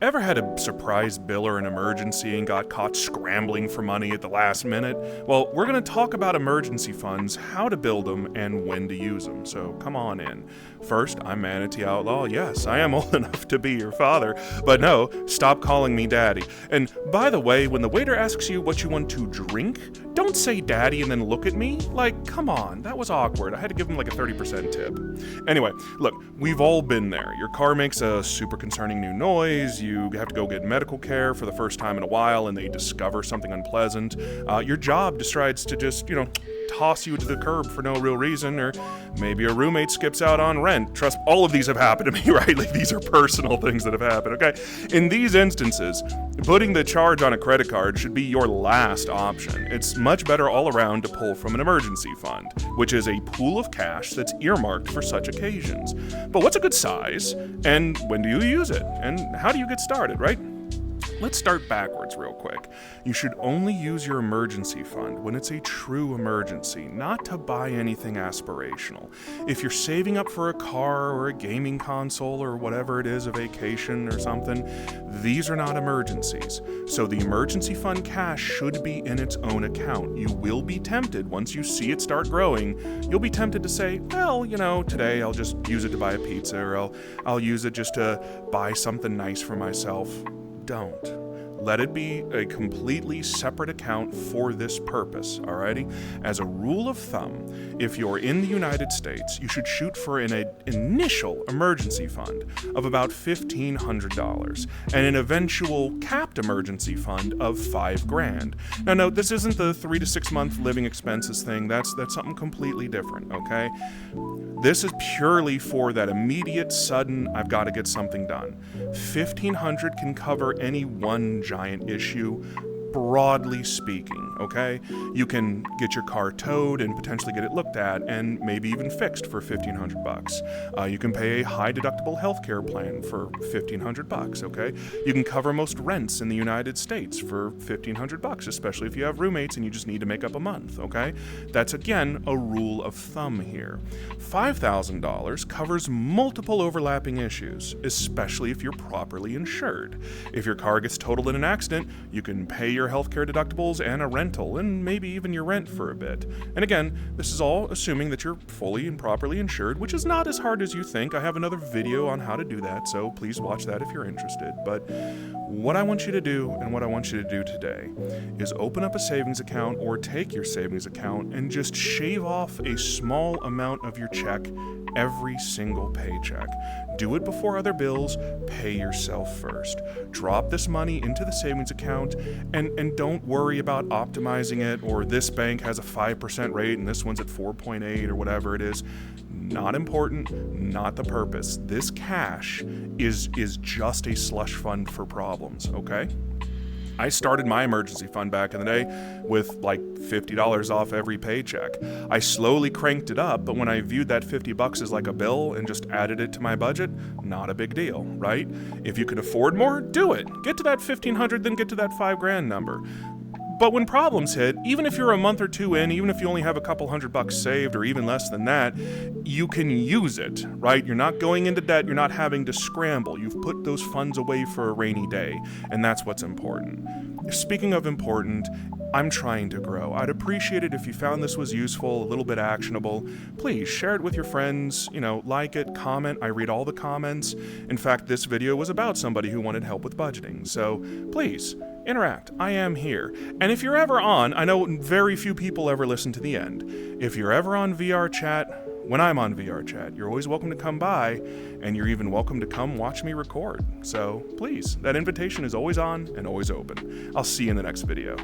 Ever had a surprise bill or an emergency and got caught scrambling for money at the last minute? Well, we're going to talk about emergency funds, how to build them, and when to use them, so come on in. First, I'm Manatee Outlaw. Yes, I am old enough to be your father, but no, stop calling me daddy. And by the way, when the waiter asks you what you want to drink, don't say daddy and then look at me. Like, come on, that was awkward. I had to give him like a 30% tip. Anyway, look, we've all been there. Your car makes a super concerning new noise, you have to go get medical care for the first time in a while and they discover something unpleasant. Your job decides to just, toss you to the curb for no real reason, or maybe a roommate skips out on rent. Trust, all of these have happened to me, right? Like, these are personal things that have happened, okay? In these instances, putting the charge on a credit card should be your last option. It's much better all around to pull from an emergency fund, which is a pool of cash that's earmarked for such occasions. But what's a good size, and when do you use it, and how do you get started, right? Let's start backwards real quick. You should only use your emergency fund when it's a true emergency, not to buy anything aspirational. If you're saving up for a car or a gaming console or whatever it is, a vacation or something, these are not emergencies. So the emergency fund cash should be in its own account. You will be tempted, once you see it start growing, you'll be tempted to say, well, today I'll just use it to buy a pizza, or I'll use it just to buy something nice for myself. Don't. Let it be a completely separate account for this purpose, alrighty? As a rule of thumb, if you're in the United States, you should shoot for an initial emergency fund of about $1,500 and an eventual capped emergency fund of $5,000. Now note, this isn't the 3 to 6 month living expenses thing. That's something completely different, okay? This is purely for that immediate, sudden, I've got to get something done. $1,500 can cover any one giant issue, broadly speaking, okay? You can get your car towed and potentially get it looked at and maybe even fixed for $1,500. You can pay a high deductible healthcare plan for $1,500, okay? You can cover most rents in the United States for $1,500, especially if you have roommates and you just need to make up a month, okay? That's, again, a rule of thumb here. $5,000 covers multiple overlapping issues, especially if you're properly insured. If your car gets totaled in an accident, you can pay your healthcare deductibles and a rental, and maybe even your rent for a bit. And again, this is all assuming that you're fully and properly insured, which is not as hard as you think. I have another video on how to do that, so please watch that if you're interested. But what I want you to do, and what I want you to do today, is open up a savings account or take your savings account and just shave off a small amount of your check every single paycheck. Do it before other bills, pay yourself first. Drop this money into the savings account and don't worry about optimizing it, or this bank has a 5% rate and this one's at 4.8 or whatever it is. Not important, not the purpose. This cash is just a slush fund for problems, okay? I started my emergency fund back in the day with like $50 off every paycheck. I slowly cranked it up, but when I viewed that $50 as like a bill and just added it to my budget, not a big deal, right? If you can afford more, do it. Get to that $1,500, then get to that $5,000 number. But when problems hit, even if you're a month or two in, even if you only have a couple $100 saved or even less than that, you can use it, right? You're not going into debt, you're not having to scramble. You've put those funds away for a rainy day, and that's what's important. Speaking of important, I'm trying to grow. I'd appreciate it if you found this was useful, a little bit actionable. Please share it with your friends, like it, comment. I read all the comments. In fact, this video was about somebody who wanted help with budgeting, so please, interact. I am here. And if you're ever on, I know very few people ever listen to the end. If you're ever on VR chat, when I'm on VR chat, you're always welcome to come by, and you're even welcome to come watch me record. So please, that invitation is always on and always open. I'll see you in the next video.